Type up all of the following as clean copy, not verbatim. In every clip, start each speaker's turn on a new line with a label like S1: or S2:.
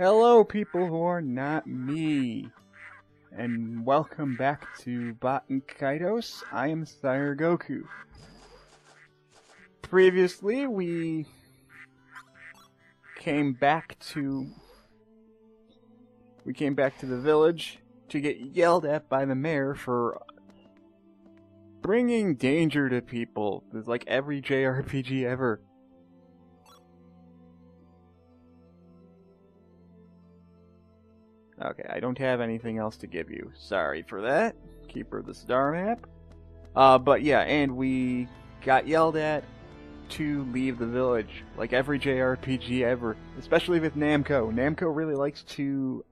S1: Hello, people who are not me, and welcome back to Baten Kaitos. I am Sire Goku. Previously, we came back to the village to get yelled at by the mayor for bringing danger to people. It's like every JRPG ever. Okay, I don't have anything else to give you. Sorry for that. Keeper of the Star Map. But yeah, and we got yelled at to leave the village, like every JRPG ever. Especially with Namco. Namco really likes to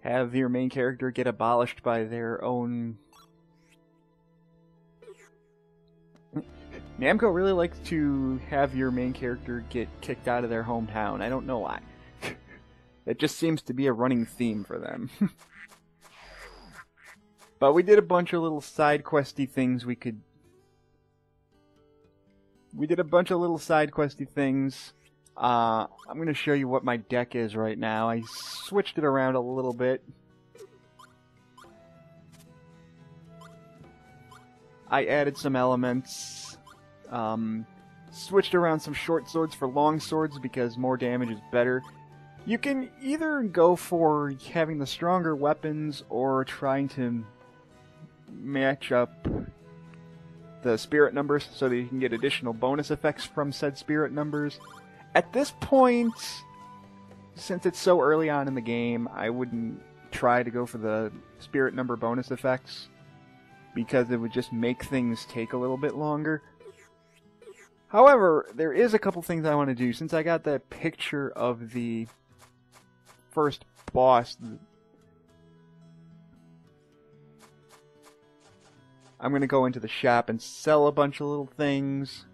S1: have your main character get abolished by their own... Namco really likes to have your main character get kicked out of their hometown. I don't know why. It just seems to be a running theme for them. But we did a bunch of little side questy things we did a bunch of little side questy things. I'm going to show you what my deck is right now. I switched it around a little bit. I added some elements. Switched around some short swords for long swords because more damage is better. You can either go for having the stronger weapons or trying to match up the spirit numbers so that you can get additional bonus effects from said spirit numbers. At this point, since it's so early on in the game, I wouldn't try to go for the spirit number bonus effects because it would just make things take a little bit longer. However, there is a couple things I want to do. Since I got that picture of the first boss, I'm going to go into the shop and sell a bunch of little things,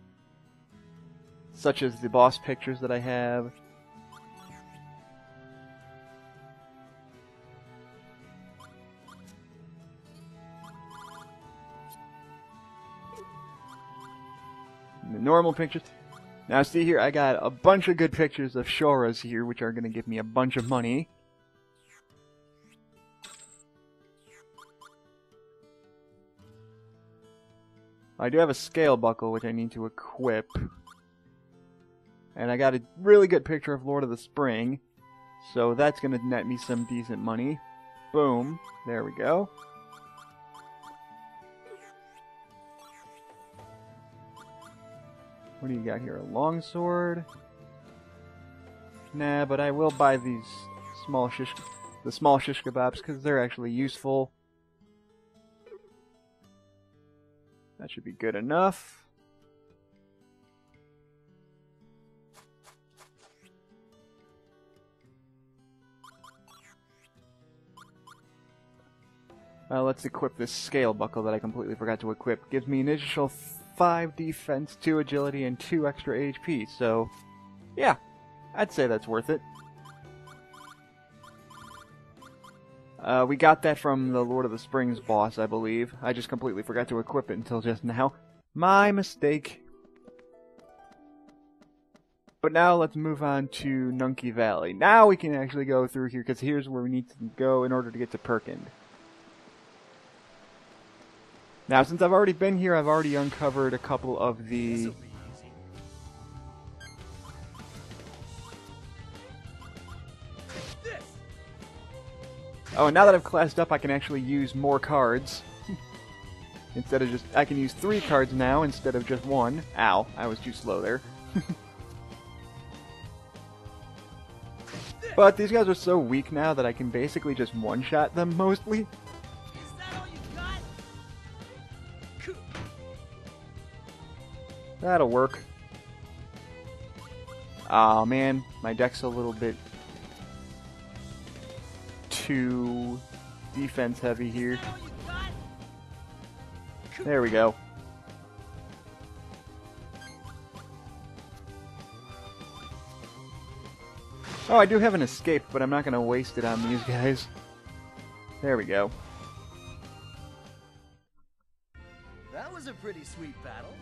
S1: such as the boss pictures that I have. The normal pictures. Now see here, I got a bunch of good pictures of Shoras here, which are going to give me a bunch of money. I do have a scale buckle, which I need to equip. And I got a really good picture of Lord of the Spring, so that's going to net me some decent money. Boom. There we go. What do you got here? A longsword? Nah, but I will buy these small shish kebabs because they're actually useful. That should be good enough. Let's equip this scale buckle that I completely forgot to equip. Gives me an additional 5 defense, 2 agility, and 2 extra HP, so yeah, I'd say that's worth it. We got that from the Lord of the Springs boss, I believe. I just completely forgot to equip it until just now. My mistake. But now let's move on to Nunki Valley. Now we can actually go through here, because here's where we need to go in order to get to Perkind. Now, since I've already been here, I've already uncovered a couple of the... Oh, and now that I've classed up, I can actually use more cards. Instead of just... I can use 3 cards now instead of just 1. Ow, I was too slow there. But these guys are so weak now that I can basically just one-shot them mostly. That'll work. Aw, man, my deck's a little bit too defense heavy here. There we go. Oh, I do have an escape, but I'm not going to waste it on these guys. There we go.
S2: That was a pretty sweet battle.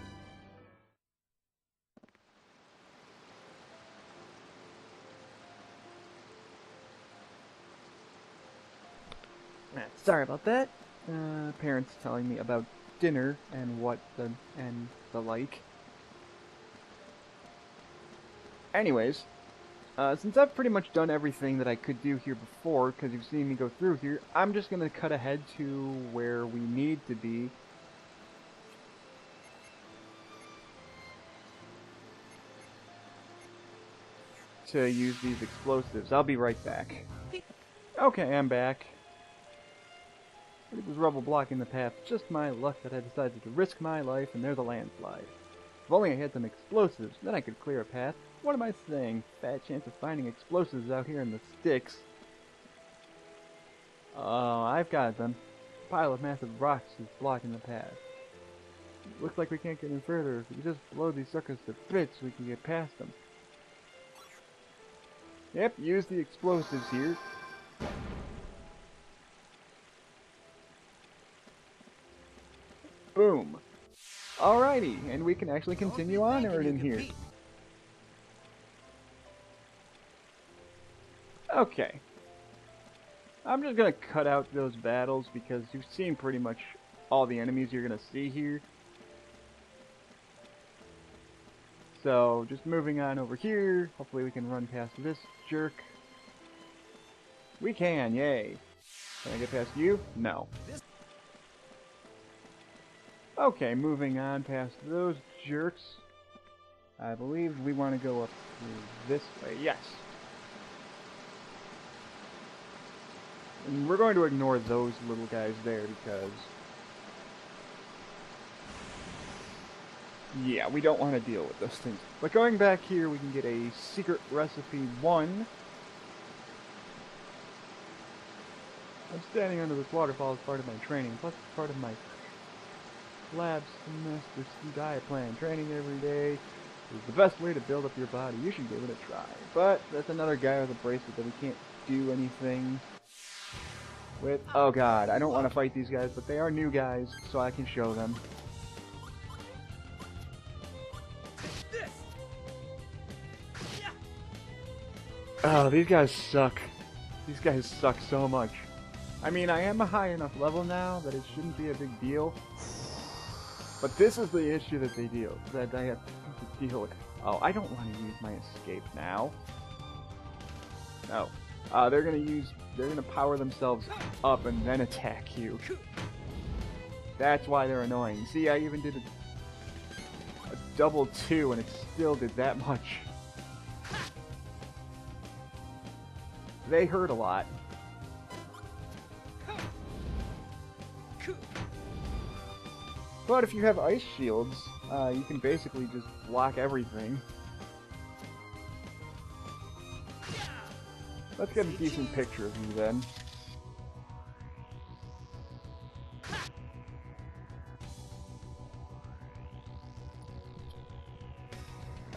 S1: Sorry about that. Parents telling me about dinner and the like. Anyways, since I've pretty much done everything that I could do here before, because you've seen me go through here, I'm just gonna cut ahead to where we need to be. To use these explosives. I'll be right back. Okay, I'm back. It was rubble blocking the path. Just my luck that I decided to risk my life, and there's a landslide. If only I had some explosives, then I could clear a path. What am I saying? Bad chance of finding explosives out here in the sticks. Oh, I've got them. A pile of massive rocks is blocking the path. Looks like we can't get any further. If we just blow these suckers to bits, we can get past them. Yep, use the explosives here. Boom. Alrighty, and we can actually continue onward in here. Okay. I'm just gonna cut out those battles because you've seen pretty much all the enemies you're gonna see here. So, just moving on over here. Hopefully we can run past this jerk. We can, yay. Can I get past you? No. Okay, moving on past those jerks. I believe we want to go up this way. Yes. And we're going to ignore those little guys there because... yeah, we don't want to deal with those things. But going back here, we can get a secret recipe 1. I'm standing under this waterfall as part of my training, plus it's part of my lab semester diet plan. Training every day is the best way to build up your body. You should give it a try. But that's another guy with a bracelet that we can't do anything with. Oh god, I don't want to fight these guys, but they are new guys, so I can show them. Oh, these guys suck. These guys suck so much. I mean, I am a high enough level now that it shouldn't be a big deal. But this is the issue that I have to deal with. Oh, I don't want to use my escape now. No. They're gonna power themselves up and then attack you. That's why they're annoying. See, I even did a double 2 and it still did that much. They hurt a lot. But if you have ice shields, you can basically just block everything. Let's get a decent picture of you then.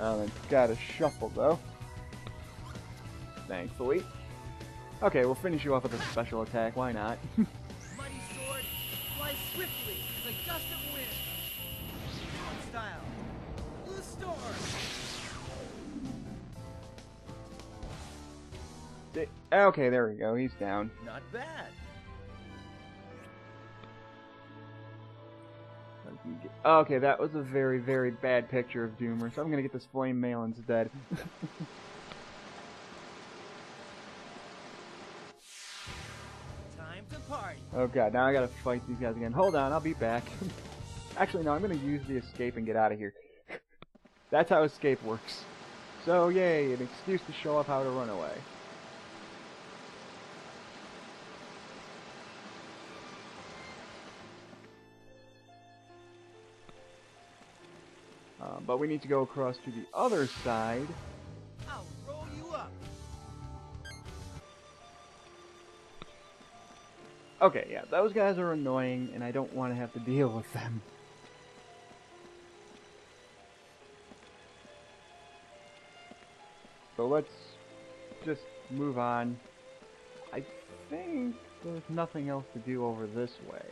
S1: It's got a shuffle though. Thankfully. Okay, we'll finish you off with a special attack, why not?
S2: Mighty sword, fly swiftly as a gust of wind. On style, blue storm.
S1: Okay, there we go, he's down.
S2: Not bad.
S1: Okay, that was a very, very bad picture of Doomer, so I'm gonna get this flame mail instead.
S2: Time to party.
S1: Oh god, now I gotta fight these guys again. Hold on, I'll be back. Actually, no, I'm gonna use the escape and get out of here. That's how escape works. So, yay, an excuse to show off how to run away. But we need to go across to the other side.
S2: I'll roll you up.
S1: Okay, yeah, those guys are annoying, and I don't want to have to deal with them. So let's just move on. I think there's nothing else to do over this way.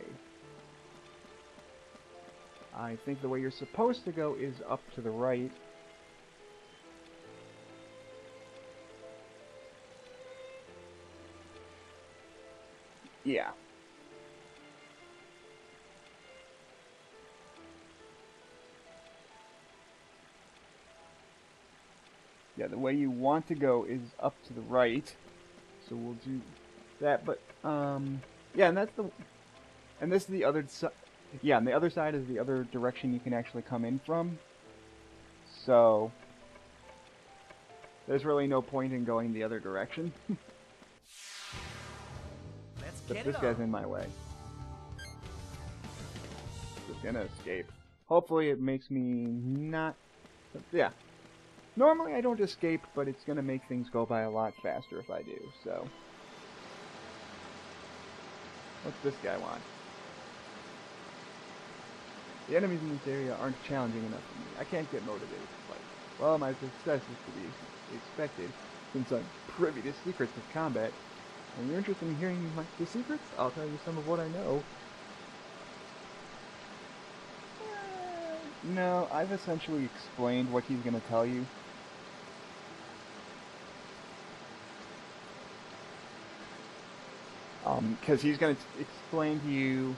S1: I think the way you're supposed to go is up to the right. Yeah. yeah, the way you want to go is up to the right. So we'll do that, but, yeah, and this is the other side. Yeah, and the other side is the other direction you can actually come in from. So, there's really no point in going the other direction.
S2: Let's
S1: But
S2: get
S1: this
S2: it
S1: guy's
S2: on.
S1: in my way. Just gonna escape. Hopefully it makes me not... Yeah. Normally I don't escape, but it's gonna make things go by a lot faster if I do, so... What's this guy want? The enemies in this area aren't challenging enough for me. I can't get motivated to fight. Well, my success is to be expected, since I'm privy to secrets of combat. And you're interested in hearing the secrets? I'll tell you some of what I know. No, I've essentially explained what he's going to tell you. Because he's going to explain to you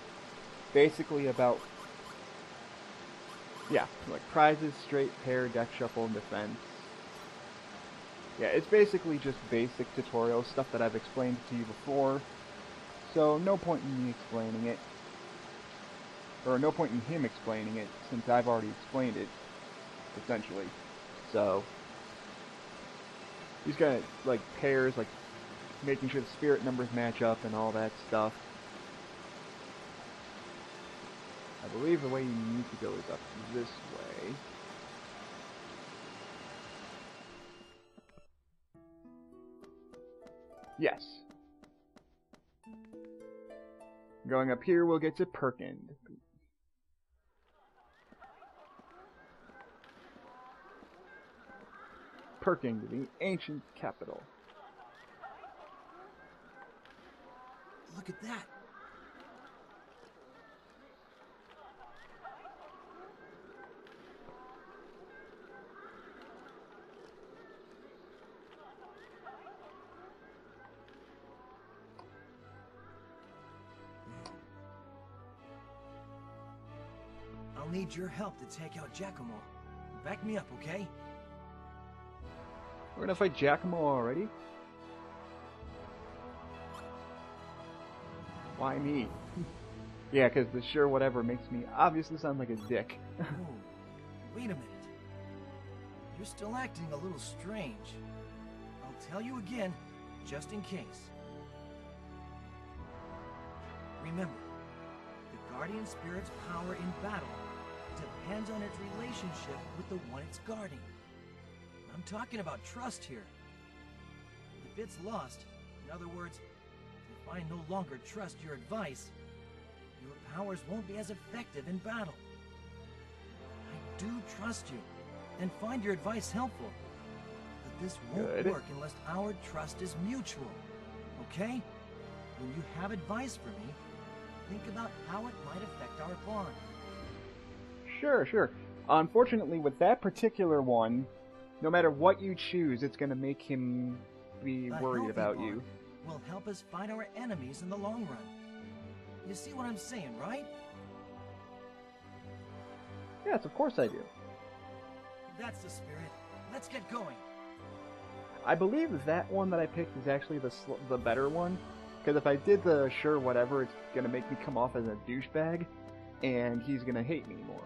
S1: basically about, yeah, like prizes, straight, pair, deck shuffle, and defense. Yeah, it's basically just basic tutorial stuff that I've explained to you before, so no point in me explaining it. Or no point in him explaining it, since I've already explained it, essentially. So, he's got, like, pairs, like, making sure the spirit numbers match up and all that stuff. I believe the way you need to go is up this way. Yes. Going up here, we'll get to Perkind. Perkind, the ancient capital.
S2: Look at that. I'll need your help to take out Giacomo. Back me up, okay?
S1: We're gonna fight Giacomo already? Why me? Yeah, because the sure whatever makes me obviously sound like a dick.
S2: Oh, wait a minute. You're still acting a little strange. I'll tell you again, just in case. Remember, the Guardian Spirit's power in battle depends on its relationship with the one it's guarding. I'm talking about trust here. If it's lost, in other words, if I no longer trust your advice, your powers won't be as effective in battle. I do trust you, and find your advice helpful. But this won't work unless our trust is mutual, okay? When you have advice for me, think about how it might affect our bond.
S1: Sure. Unfortunately, with that particular one, no matter what you choose, it's gonna make him be worried about you.
S2: Will help us fight our enemies in the long run. You see what I'm saying, right?
S1: Yes, of course I do.
S2: That's the spirit. Let's get going.
S1: I believe that one that I picked is actually the better one, because if I did the sure whatever, it's gonna make me come off as a douchebag, and he's gonna hate me more.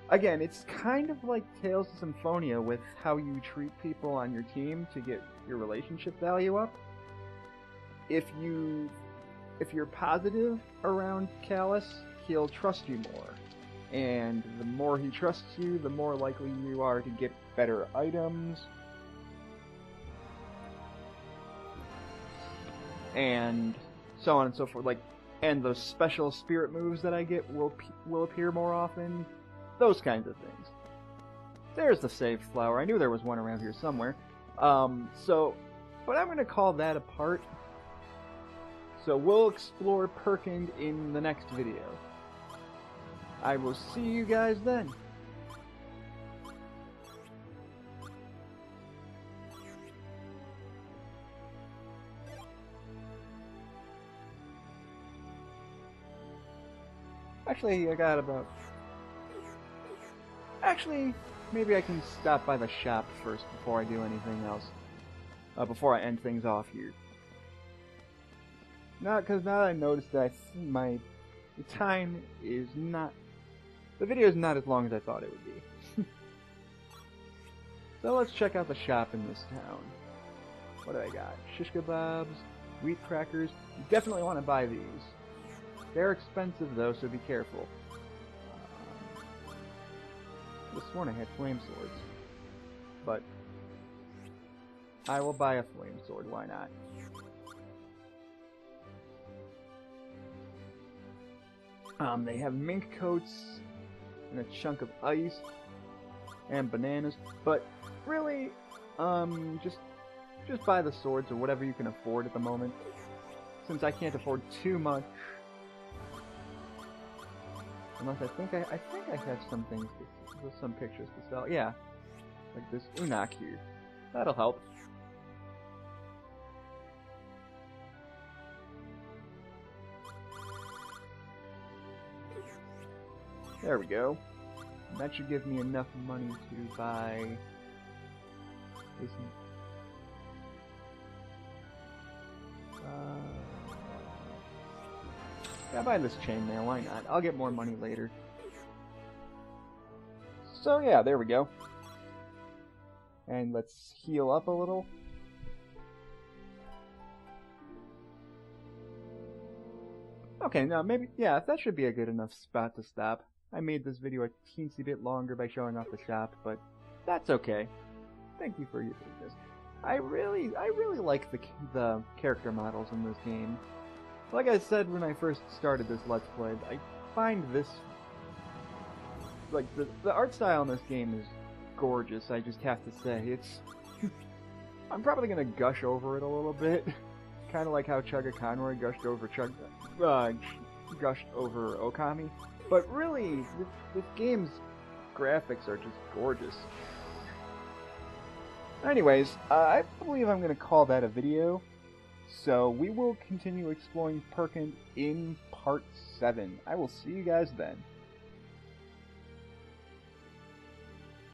S1: Again, it's kind of like Tales of Symphonia with how you treat people on your team to get your relationship value up. If you're positive around Callus, he'll trust you more. And the more he trusts you, the more likely you are to get better items. And so on and so forth. And the special spirit moves that I get will appear more often. Those kinds of things. There's the saved flower. I knew there was one around here somewhere. But I'm going to call that a part. So we'll explore Perkind in the next video. I will see you guys then. Actually, maybe I can stop by the shop first before I do anything else. Before I end things off here. Because now that I noticed that the time is not... The video is not as long as I thought it would be. So let's check out the shop in this town. What do I got? Shish kebabs, wheat crackers. You definitely want to buy these. They're expensive though, so be careful. I just sworn I had flame swords. But I will buy a flame sword, why not? They have mink coats and a chunk of ice and bananas, but really, just buy the swords or whatever you can afford at the moment, since I can't afford too much. Unless I think I have some things, some pictures to sell. Yeah, like this Unak here. That'll help. There we go. That should give me enough money to buy this. Yeah, buy this chainmail, why not? I'll get more money later. So yeah, there we go. And let's heal up a little. Okay, now maybe, yeah, that should be a good enough spot to stop. I made this video a teensy bit longer by showing off the shop, but that's okay. Thank you for using this. I really like the character models in this game. Like I said when I first started this Let's Play, I find this, like, the art style in this game is gorgeous, I just have to say. It's... I'm probably gonna gush over it a little bit. Kind of like how Chugga Conroy gushed over Okami. But really, this game's graphics are just gorgeous. Anyways, I believe I'm going to call that a video. So we will continue exploring Perkins in Part 7. I will see you guys then.